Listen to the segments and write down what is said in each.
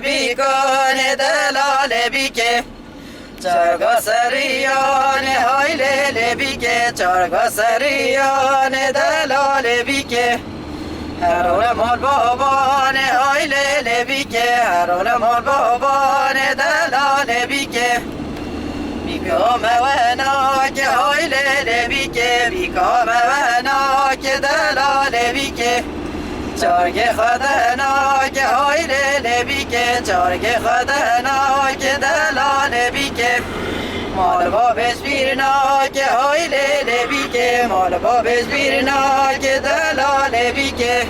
بیکانه دلال بیکه چرگا سریان های لیل بیکه چرگا سریان دلال بیکه هرول مال بابان های لیل بیکه هرول مال بابان دلال بیکه بیکام و ناک های لیل بیکه بیکام و ناک دلال بیکه چارگ خدناک های لیل بیکه چارگ خدناک دلال بیکه مال بابش بیرناک های لیل بیکه مال بابش بیرناک دلال بیکه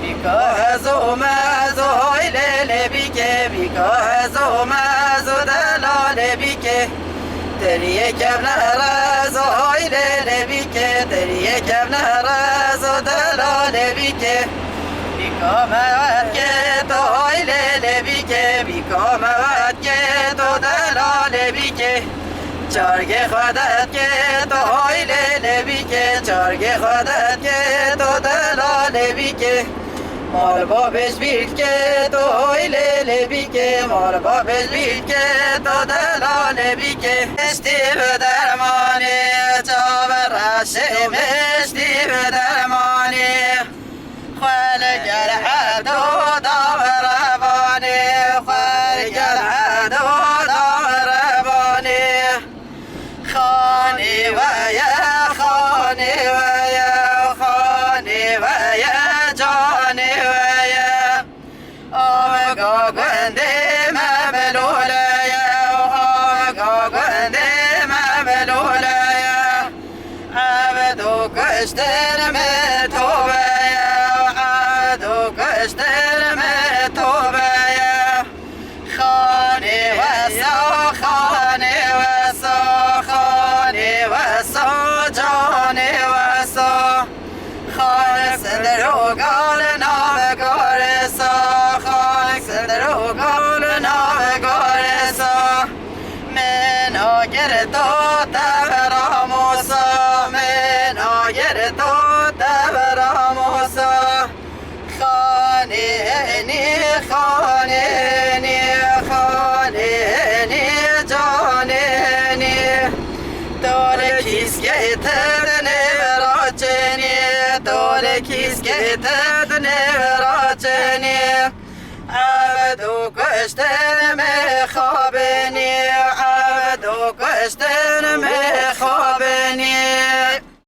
بیکاه زو مزو های لیل بیکه بیکاه زو مزو دلال بیکه تریه کم نرز های لیل بیکه تریه کم نرز دلال بیکه بیکامت که تو های لیل بیکه بیکامت که تو دلال بیکه چارگ خودت که تو های لیل بیکه چارگ خودت که تو دلال بیکه مال بابش بید که تو های لیل بیکه مال بابش بید که تو دلال بیکه مشتی به درمانی چاور رشه مشتی به درمانی خالق الحدو دار رباني خالق الحدو دار رباني خاني ويا خاني ويا خاني ويا جاني ويا أوغا قندي ما بلولا يا أوغا قندي ما بلولا يا عبدو كشتر متوبة کشتر میں توبه خانه وسا خانه وسا خانه وسا جانه وسا خانه صدر و گال ناوگار سا خانه صدر و گال ناوگار سا من آگر تو تبراموسا من آگر تو تبراموسا خانه خانه خانه جانه دور کیس که تدنه راچنی دور کیس که تدنه راچنی عبدو کشتن می خوابنی عبدو کشتن می خوابنی